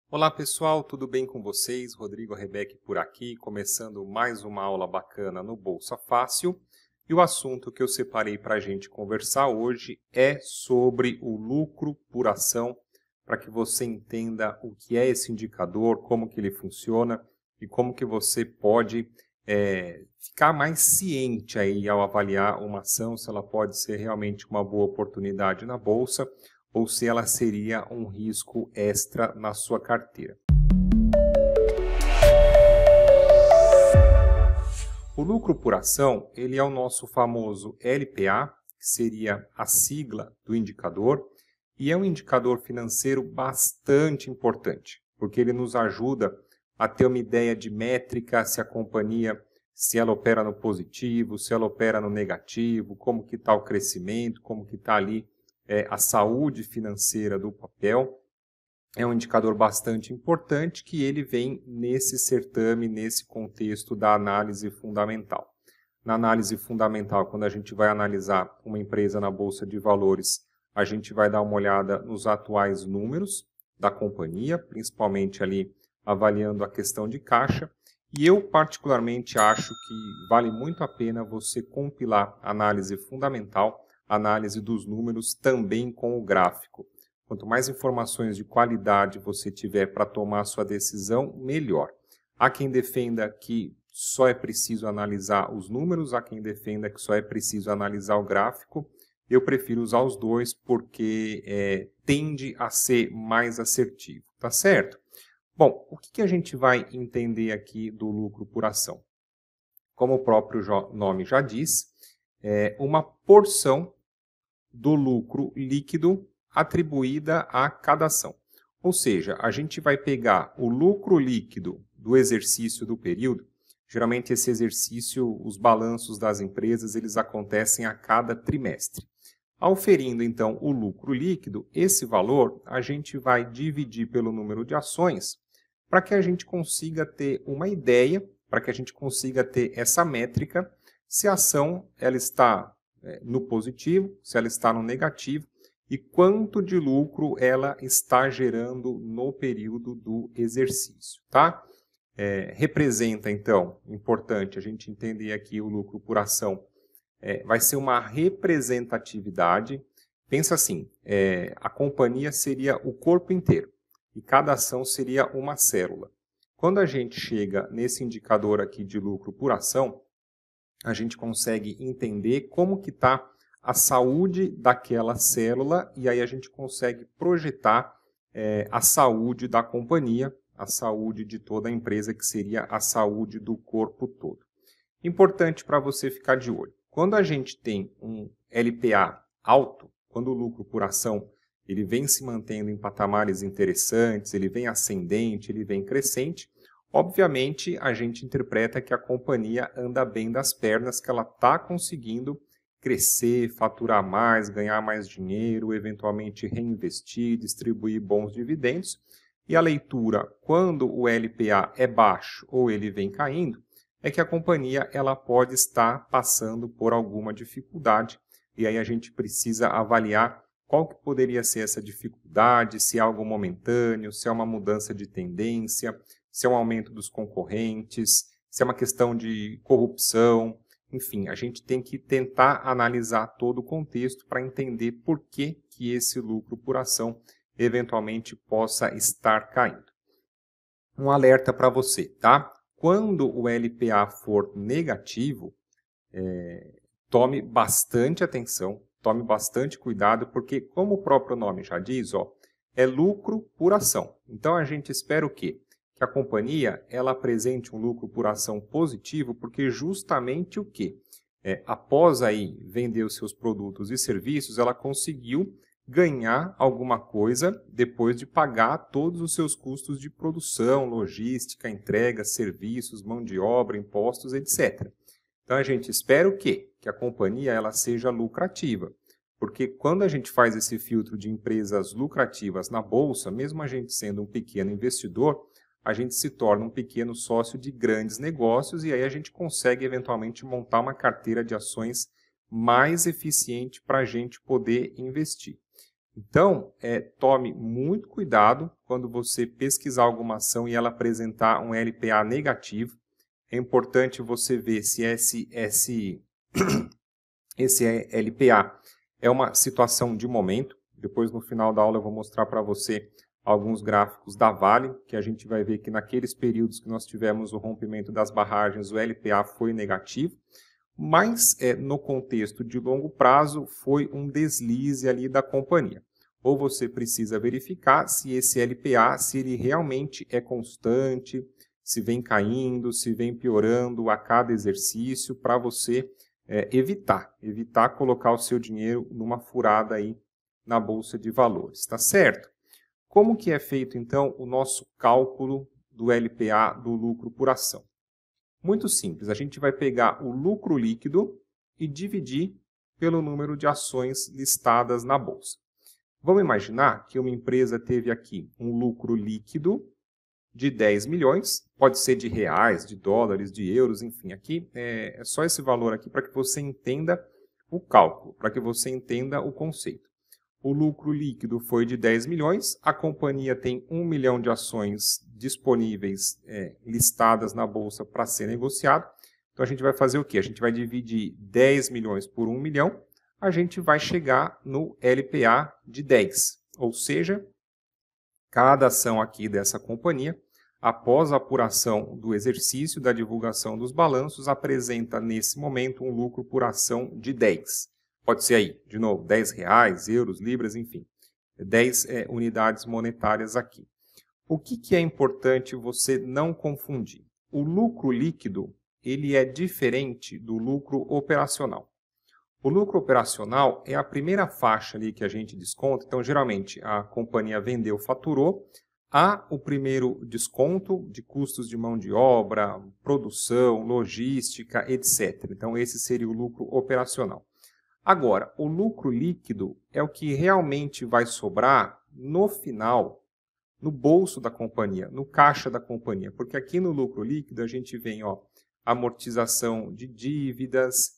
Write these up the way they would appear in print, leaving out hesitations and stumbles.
Olá pessoal, tudo bem com vocês? Rodrigo Rebeck por aqui, começando mais uma aula bacana no Bolsa Fácil. E o assunto que eu separei para a gente conversar hoje é sobre o lucro por ação, para que você entenda o que é esse indicador, como que ele funciona e como que você pode ficar mais ciente aí ao avaliar uma ação, se ela pode ser realmente uma boa oportunidade na Bolsa ou se ela seria um risco extra na sua carteira. O lucro por ação, ele é o nosso famoso LPA, que seria a sigla do indicador, e é um indicador financeiro bastante importante, porque ele nos ajuda a ter uma ideia de métrica, se a companhia, se ela opera no positivo, se ela opera no negativo, como que está o crescimento, como que está ali a saúde financeira do papel. É um indicador bastante importante que ele vem nesse certame, nesse contexto da análise fundamental. Na análise fundamental, quando a gente vai analisar uma empresa na Bolsa de Valores, a gente vai dar uma olhada nos atuais números da companhia, principalmente ali avaliando a questão de caixa. E eu particularmente acho que vale muito a pena você compilar a análise fundamental, análise dos números também com o gráfico. Quanto mais informações de qualidade você tiver para tomar a sua decisão, melhor. Há quem defenda que só é preciso analisar os números, há quem defenda que só é preciso analisar o gráfico. Eu prefiro usar os dois porque tende a ser mais assertivo, tá certo? Bom, o que a gente vai entender aqui do lucro por ação? Como o próprio nome já diz, é uma porção do lucro líquido atribuída a cada ação. Ou seja, a gente vai pegar o lucro líquido do exercício do período. Geralmente esse exercício, os balanços das empresas, eles acontecem a cada trimestre. Auferindo então o lucro líquido, esse valor a gente vai dividir pelo número de ações para que a gente consiga ter uma ideia, para que a gente consiga ter essa métrica, se a ação ela está no positivo, se ela está no negativo e quanto de lucro ela está gerando no período do exercício, tá? Representa, então, importante a gente entender aqui o lucro por ação, vai ser uma representatividade. Pensa assim, a companhia seria o corpo inteiro e cada ação seria uma célula. Quando a gente chega nesse indicador aqui de lucro por ação, a gente consegue entender como que está a saúde daquela célula e aí a gente consegue projetar a saúde da companhia, a saúde de toda a empresa, que seria a saúde do corpo todo. Importante para você ficar de olho. Quando a gente tem um LPA alto, quando o lucro por ação ele vem se mantendo em patamares interessantes, ele vem ascendente, ele vem crescente, obviamente, a gente interpreta que a companhia anda bem das pernas, que ela está conseguindo crescer, faturar mais, ganhar mais dinheiro, eventualmente reinvestir, distribuir bons dividendos. E a leitura, quando o LPA é baixo ou ele vem caindo, é que a companhia ela pode estar passando por alguma dificuldade. E aí a gente precisa avaliar qual que poderia ser essa dificuldade, se é algo momentâneo, se é uma mudança de tendência, se é um aumento dos concorrentes, se é uma questão de corrupção, enfim, a gente tem que tentar analisar todo o contexto para entender por que esse lucro por ação eventualmente possa estar caindo. Um alerta para você, tá? Quando o LPA for negativo, tome bastante atenção, tome bastante cuidado, porque como o próprio nome já diz, é lucro por ação. Então a gente espera o quê? Que a companhia ela apresente um lucro por ação positivo, porque justamente o quê? Após aí vender os seus produtos e serviços, ela conseguiu ganhar alguma coisa depois de pagar todos os seus custos de produção, logística, entrega, serviços, mão de obra, impostos, etc. Então a gente espera o quê? Que a companhia ela seja lucrativa. Porque quando a gente faz esse filtro de empresas lucrativas na Bolsa, mesmo a gente sendo um pequeno investidor, a gente se torna um pequeno sócio de grandes negócios e aí a gente consegue eventualmente montar uma carteira de ações mais eficiente para a gente poder investir. Então, tome muito cuidado quando você pesquisar alguma ação e ela apresentar um LPA negativo. É importante você ver se esse LPA é uma situação de momento. Depois, no final da aula, eu vou mostrar para você alguns gráficos da Vale, que a gente vai ver que naqueles períodos que nós tivemos o rompimento das barragens, o LPA foi negativo, mas no contexto de longo prazo foi um deslize ali da companhia. Ou você precisa verificar se esse LPA, se ele realmente é constante, se vem caindo, se vem piorando a cada exercício, para você evitar colocar o seu dinheiro numa furada aí na Bolsa de Valores, tá certo? Como que é feito, então, o nosso cálculo do LPA, do lucro por ação? Muito simples, a gente vai pegar o lucro líquido e dividir pelo número de ações listadas na Bolsa. Vamos imaginar que uma empresa teve aqui um lucro líquido de 10 milhões, pode ser de reais, de dólares, de euros, enfim, aqui é só esse valor aqui para que você entenda o cálculo, para que você entenda o conceito. O lucro líquido foi de 10 milhões, a companhia tem 1 milhão de ações disponíveis, listadas na Bolsa para ser negociado. Então a gente vai fazer o quê? A gente vai dividir 10 milhões por 1 milhão, a gente vai chegar no LPA de 10. Ou seja, cada ação aqui dessa companhia, após a apuração do exercício da divulgação dos balanços, apresenta nesse momento um lucro por ação de 10. Pode ser aí, de novo, 10 reais, euros, libras, enfim, 10 unidades monetárias aqui. O que é importante você não confundir? O lucro líquido, ele é diferente do lucro operacional. O lucro operacional é a primeira faixa ali que a gente desconta. Então, geralmente, a companhia vendeu, faturou, há o primeiro desconto de custos de mão de obra, produção, logística, etc. Então, esse seria o lucro operacional. Agora, o lucro líquido é o que realmente vai sobrar no final, no bolso da companhia, no caixa da companhia. Porque aqui no lucro líquido a gente vem amortização de dívidas,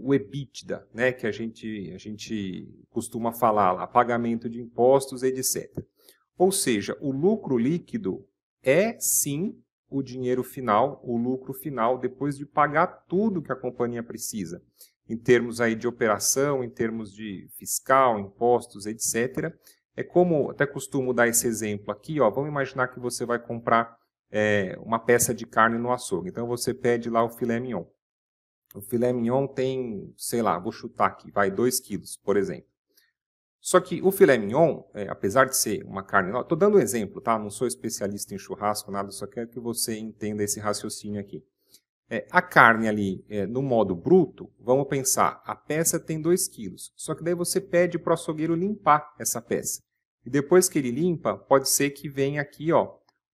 o EBITDA, né, que a gente costuma falar lá, pagamento de impostos, etc. Ou seja, o lucro líquido é sim o dinheiro final, o lucro final, depois de pagar tudo que a companhia precisa, em termos aí de operação, em termos de fiscal, impostos, etc. É como, até costumo dar esse exemplo aqui, vamos imaginar que você vai comprar uma peça de carne no açougue. Então você pede lá o filé mignon. O filé mignon tem, sei lá, vou chutar aqui, vai 2 quilos, por exemplo. Só que o filé mignon, apesar de ser uma carne... Estou dando um exemplo, tá? Não sou especialista em churrasco, nada, só quero que você entenda esse raciocínio aqui. A carne ali, no modo bruto, vamos pensar, a peça tem 2 quilos. Só que daí você pede para o açougueiro limpar essa peça. E depois que ele limpa, pode ser que venha aqui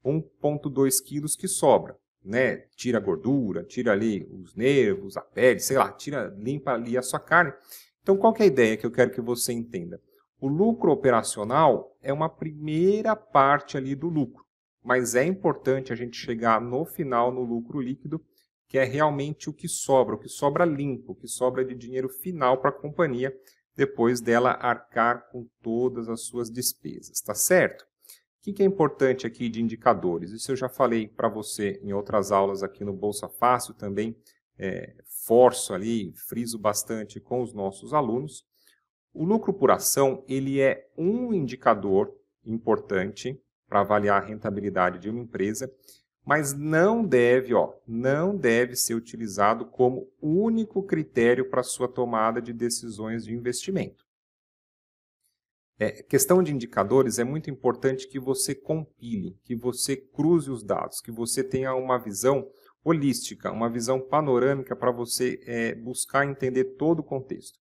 1,2 quilos que sobra. Né? Tira a gordura, tira ali os nervos, a pele, sei lá, limpa ali a sua carne. Então, qual que é a ideia que eu quero que você entenda? O lucro operacional é uma primeira parte ali do lucro, mas é importante a gente chegar no final no lucro líquido, que é realmente o que sobra limpo, o que sobra de dinheiro final para a companhia, depois dela arcar com todas as suas despesas, tá certo? O que é importante aqui de indicadores? Isso eu já falei para você em outras aulas aqui no Bolsa Fácil, também forço ali, friso bastante com os nossos alunos. O lucro por ação, ele é um indicador importante para avaliar a rentabilidade de uma empresa, mas não deve ser utilizado como único critério para a sua tomada de decisões de investimento. Questão de indicadores, é muito importante que você compile, que você cruze os dados, que você tenha uma visão holística, uma visão panorâmica para você buscar entender todo o contexto.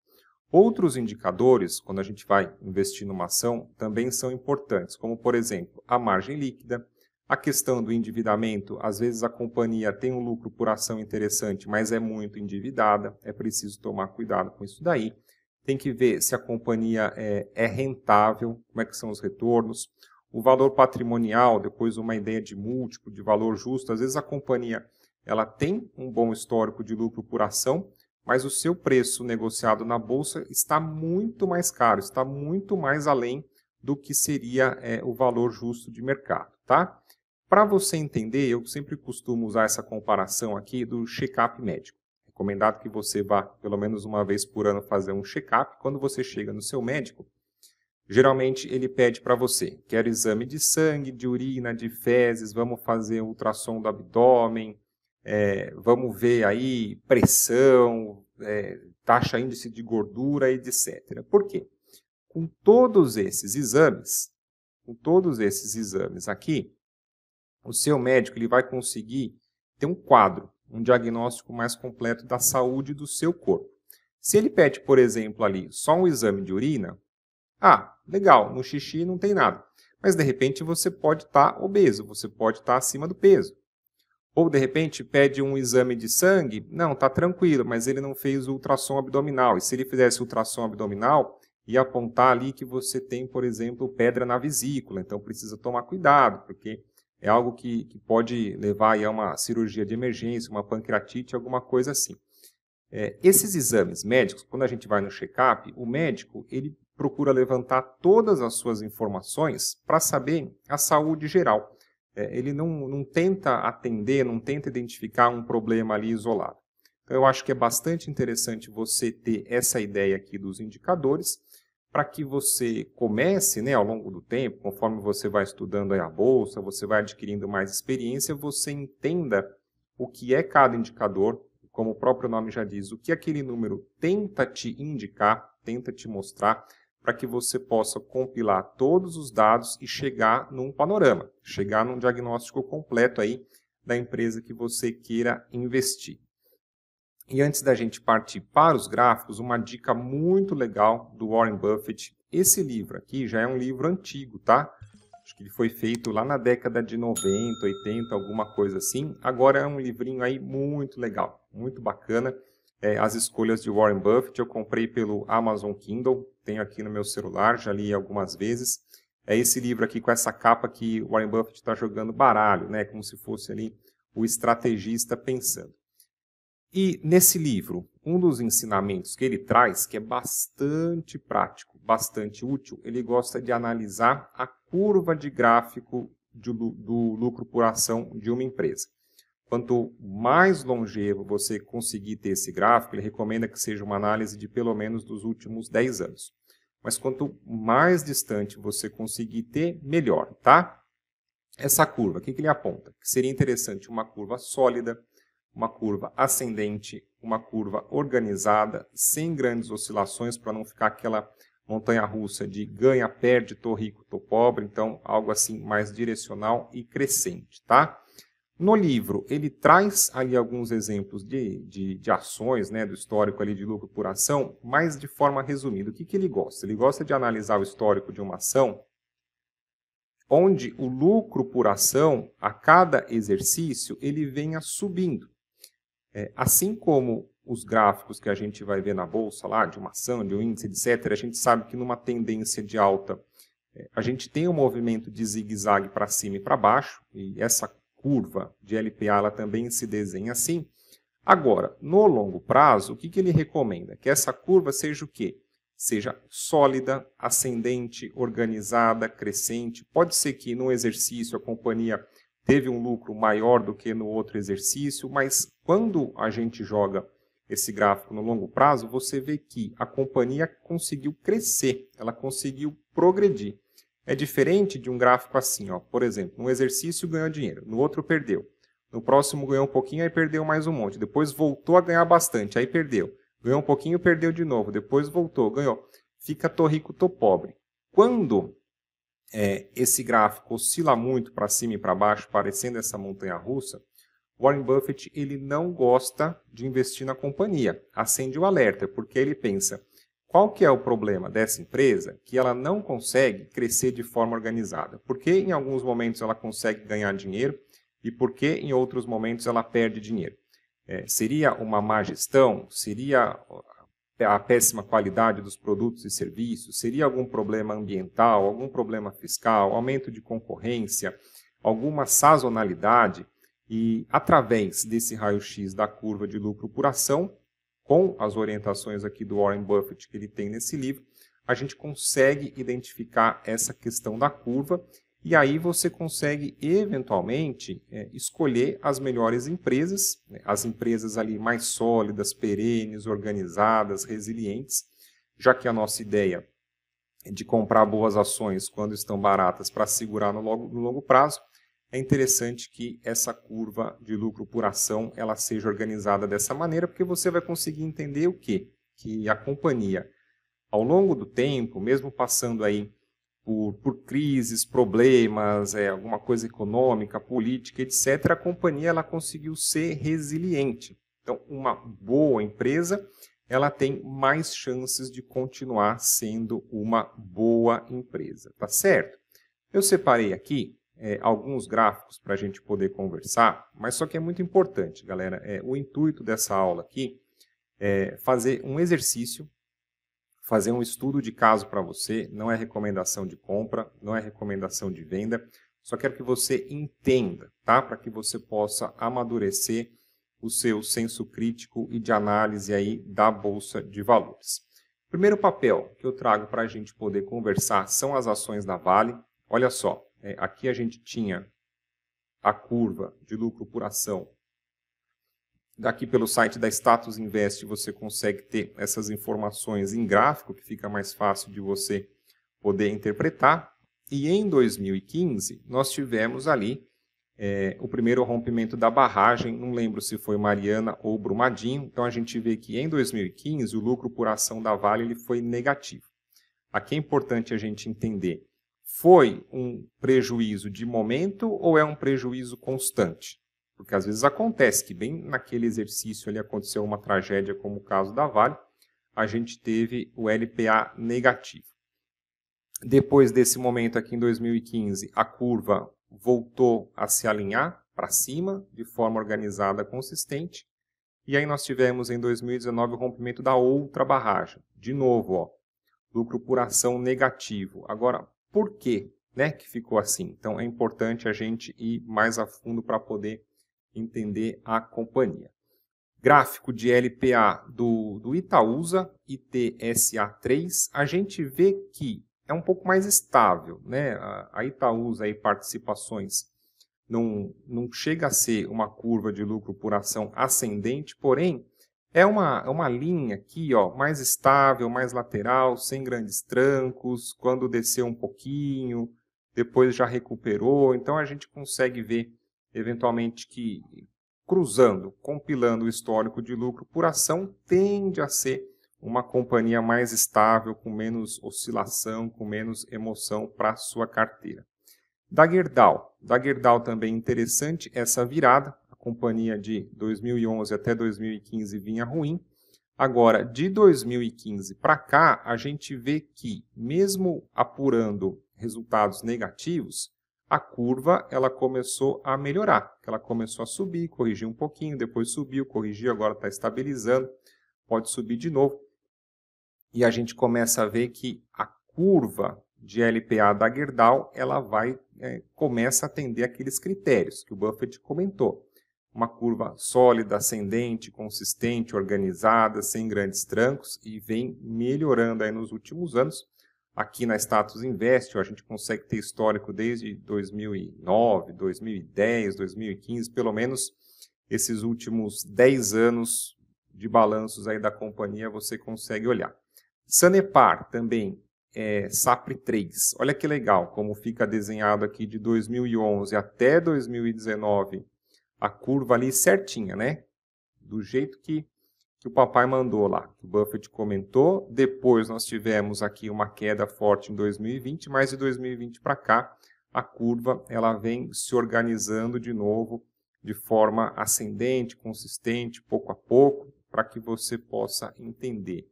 Outros indicadores, quando a gente vai investir numa ação, também são importantes, como, por exemplo, a margem líquida, a questão do endividamento. Às vezes a companhia tem um lucro por ação interessante, mas é muito endividada, é preciso tomar cuidado com isso daí. Tem que ver se a companhia é rentável, como é que são os retornos. O valor patrimonial, depois uma ideia de múltiplo, de valor justo. Às vezes a companhia ela tem um bom histórico de lucro por ação, mas o seu preço negociado na bolsa está muito mais caro, está muito mais além do que seria o valor justo de mercado, tá? Para você entender, eu sempre costumo usar essa comparação aqui do check-up médico. Recomendado que você vá pelo menos uma vez por ano fazer um check-up. Quando você chega no seu médico, geralmente ele pede para você, quero exame de sangue, de urina, de fezes, vamos fazer ultrassom do abdômen, vamos ver aí pressão, taxa índice de gordura, etc. Por quê? Com todos esses exames aqui, o seu médico ele vai conseguir ter um quadro, um diagnóstico mais completo da saúde do seu corpo. Se ele pede, por exemplo, ali só um exame de urina, legal, no xixi não tem nada. Mas, de repente, você pode estar obeso, você pode estar acima do peso. Ou, de repente, pede um exame de sangue, não, está tranquilo, mas ele não fez o ultrassom abdominal. E se ele fizesse o ultrassom abdominal, ia apontar ali que você tem, por exemplo, pedra na vesícula. Então, precisa tomar cuidado, porque é algo que pode levar aí a uma cirurgia de emergência, uma pancreatite, alguma coisa assim. Esses exames médicos, quando a gente vai no check-up, o médico ele procura levantar todas as suas informações para saber a saúde geral. Ele não tenta atender, não tenta identificar um problema ali isolado. Então, eu acho que é bastante interessante você ter essa ideia aqui dos indicadores, para que você comece, ao longo do tempo, conforme você vai estudando aí a bolsa, você vai adquirindo mais experiência, você entenda o que é cada indicador, como o próprio nome já diz, o que aquele número tenta te indicar, tenta te mostrar, para que você possa compilar todos os dados e chegar num panorama, chegar num diagnóstico completo aí da empresa que você queira investir. E antes da gente partir para os gráficos, uma dica muito legal do Warren Buffett. Esse livro aqui já é um livro antigo, tá? Acho que ele foi feito lá na década de 90, 80, alguma coisa assim. Agora é um livrinho aí muito legal, muito bacana. As Escolhas de Warren Buffett, eu comprei pelo Amazon Kindle, tenho aqui no meu celular, já li algumas vezes. É esse livro aqui com essa capa que o Warren Buffett está jogando baralho, né? Como se fosse ali o estrategista pensando. E nesse livro, um dos ensinamentos que ele traz, que é bastante prático, bastante útil, ele gosta de analisar a curva de gráfico do lucro por ação de uma empresa. Quanto mais longevo você conseguir ter esse gráfico, ele recomenda que seja uma análise de pelo menos dos últimos 10 anos. Mas quanto mais distante você conseguir ter, melhor, tá? Essa curva, o que ele aponta? Que seria interessante uma curva sólida, uma curva ascendente, uma curva organizada, sem grandes oscilações, para não ficar aquela montanha-russa de ganha, perde, tô rico, tô pobre, então algo assim mais direcional e crescente, tá? No livro, ele traz ali alguns exemplos de ações, do histórico ali de lucro por ação, mas de forma resumida. O que ele gosta? Ele gosta de analisar o histórico de uma ação onde o lucro por ação, a cada exercício, ele venha subindo. Assim como os gráficos que a gente vai ver na bolsa, lá, de uma ação, de um índice, etc., a gente sabe que numa tendência de alta, a gente tem um movimento de zigue-zague para cima e para baixo, e essa curva de LPA ela também se desenha assim. Agora, no longo prazo, o que ele recomenda? Que essa curva seja o quê? Seja sólida, ascendente, organizada, crescente. Pode ser que no exercício a companhia teve um lucro maior do que no outro exercício, mas quando a gente joga esse gráfico no longo prazo, você vê que a companhia conseguiu crescer, ela conseguiu progredir. É diferente de um gráfico assim, ó. Por exemplo, num exercício ganhou dinheiro, no outro perdeu. No próximo ganhou um pouquinho, aí perdeu mais um monte. Depois voltou a ganhar bastante, aí perdeu. Ganhou um pouquinho, perdeu de novo. Depois voltou, ganhou. Fica tô rico, tô pobre. Quando esse gráfico oscila muito para cima e para baixo, parecendo essa montanha-russa, Warren Buffett ele não gosta de investir na companhia. Acende o alerta, porque ele pensa, qual que é o problema dessa empresa? Que ela não consegue crescer de forma organizada. Porque em alguns momentos ela consegue ganhar dinheiro e porque em outros momentos ela perde dinheiro. Seria uma má gestão? Seria a péssima qualidade dos produtos e serviços? Seria algum problema ambiental, algum problema fiscal, aumento de concorrência, alguma sazonalidade? E através desse raio-x da curva de lucro por ação, com as orientações aqui do Warren Buffett que ele tem nesse livro, a gente consegue identificar essa questão da curva e aí você consegue eventualmente escolher as melhores empresas, né, as empresas ali mais sólidas, perenes, organizadas, resilientes, já que a nossa ideia é de comprar boas ações quando estão baratas para segurar no longo prazo, é interessante que essa curva de lucro por ação ela seja organizada dessa maneira, porque você vai conseguir entender o quê? Que a companhia, ao longo do tempo, mesmo passando aí por crises, problemas, alguma coisa econômica, política, etc., a companhia ela conseguiu ser resiliente. Então, uma boa empresa ela tem mais chances de continuar sendo uma boa empresa, tá certo? Eu separei aqui alguns gráficos para a gente poder conversar, mas só que é muito importante, galera. O intuito dessa aula aqui é fazer um exercício, fazer um estudo de caso para você, não é recomendação de compra, não é recomendação de venda, só quero que você entenda, tá? Para que você possa amadurecer o seu senso crítico e de análise aí da Bolsa de Valores. O primeiro papel que eu trago para a gente poder conversar são as ações da Vale. Olha só, aqui a gente tinha a curva de lucro por ação. Daqui pelo site da Status Invest você consegue ter essas informações em gráfico, que fica mais fácil de você poder interpretar. E em 2015 nós tivemos ali o primeiro rompimento da barragem, não lembro se foi Mariana ou Brumadinho, então a gente vê que em 2015 o lucro por ação da Vale ele foi negativo. Aqui é importante a gente entender, foi um prejuízo de momento ou é um prejuízo constante? Porque às vezes acontece que bem naquele exercício ali aconteceu uma tragédia como o caso da Vale, a gente teve o LPA negativo. Depois desse momento aqui em 2015, a curva voltou a se alinhar para cima de forma organizada, consistente. E aí nós tivemos em 2019 o rompimento da outra barragem. De novo, ó, lucro por ação negativo. Agora, por quê, né, que ficou assim? Então é importante a gente ir mais a fundo para poder entender a companhia. Gráfico de LPA do Itaúsa, ITSA3, a gente vê que é um pouco mais estável, né? A Itaúsa aí, participações não chega a ser uma curva de lucro por ação ascendente, porém é uma linha aqui, ó, mais estável, mais lateral, sem grandes trancos, quando desceu um pouquinho, depois já recuperou, então a gente consegue ver eventualmente que cruzando, compilando o histórico de lucro por ação, tende a ser uma companhia mais estável, com menos oscilação, com menos emoção para a sua carteira. Da Gerdau também interessante essa virada, a companhia de 2011 até 2015 vinha ruim, agora de 2015 para cá a gente vê que mesmo apurando resultados negativos, a curva ela começou a melhorar, ela começou a subir, corrigir um pouquinho, depois subiu, corrigiu, agora está estabilizando, pode subir de novo. E a gente começa a ver que a curva de LPA da Gerdau, ela começa a atender aqueles critérios que o Buffett comentou. Uma curva sólida, ascendente, consistente, organizada, sem grandes trancos e vem melhorando aí nos últimos anos. Aqui na Status Invest, a gente consegue ter histórico desde 2009, 2010, 2015, pelo menos esses últimos 10 anos de balanços aí da companhia você consegue olhar. Sanepar também é SAPRE 3. Olha que legal como fica desenhado aqui de 2011 até 2019 a curva ali certinha, né? Do jeito que o papai mandou lá, que o Buffett comentou. Depois nós tivemos aqui uma queda forte em 2020, mas de 2020 para cá a curva ela vem se organizando de novo de forma ascendente, consistente, pouco a pouco, para que você possa entender.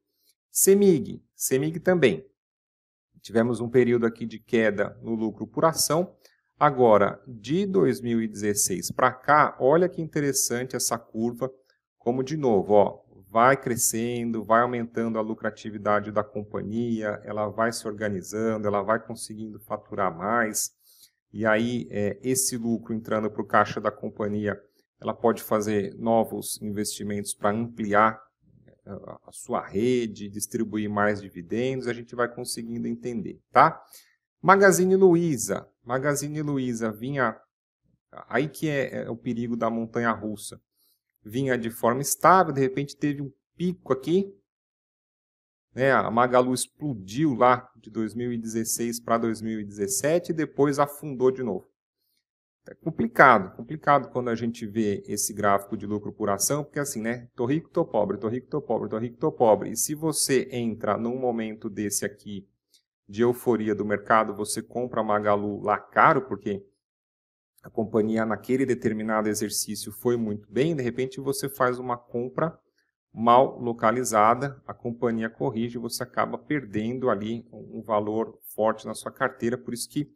CEMIG também. Tivemos um período aqui de queda no lucro por ação. Agora, de 2016 para cá, olha que interessante essa curva, como de novo, ó, vai crescendo, vai aumentando a lucratividade da companhia, ela vai se organizando, ela vai conseguindo faturar mais. E aí, esse lucro entrando para o caixa da companhia, ela pode fazer novos investimentos para ampliar a sua rede, distribuir mais dividendos, a gente vai conseguindo entender, tá? Magazine Luiza vinha, aí que é o perigo da montanha-russa, vinha de forma estável, de repente teve um pico aqui, né? A Magalu explodiu lá de 2016 para 2017 e depois afundou de novo. É complicado quando a gente vê esse gráfico de lucro por ação, porque assim, né? Tô rico, tô pobre, tô rico, tô pobre, tô rico, tô pobre. E se você entra num momento desse aqui, de euforia do mercado, você compra a Magalu lá caro, porque a companhia naquele determinado exercício foi muito bem, de repente você faz uma compra mal localizada, a companhia corrige, você acaba perdendo ali um valor forte na sua carteira, por isso que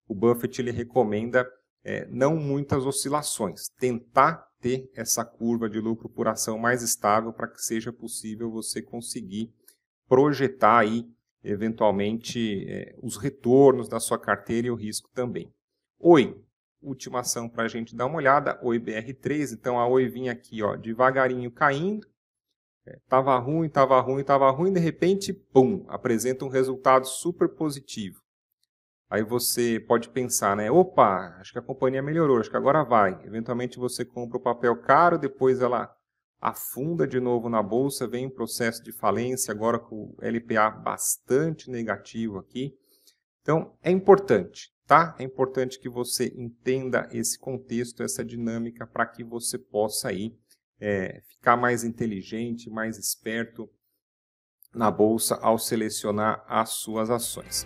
o Buffett ele recomenda não muitas oscilações, tentar ter essa curva de lucro por ação mais estável para que seja possível você conseguir projetar aí, eventualmente, os retornos da sua carteira e o risco também. Oi, última ação para a gente dar uma olhada, Oi BR3, então a Oi vinha aqui ó, devagarinho caindo, estava ruim, de repente, pum, apresenta um resultado super positivo. Aí você pode pensar, né? Opa, acho que a companhia melhorou, acho que agora vai. Eventualmente você compra o papel caro, depois ela afunda de novo na bolsa, vem em processo de falência, agora com o LPA bastante negativo aqui. Então, é importante, tá? É importante que você entenda esse contexto, essa dinâmica, para que você possa aí ficar mais inteligente, mais esperto na bolsa ao selecionar as suas ações.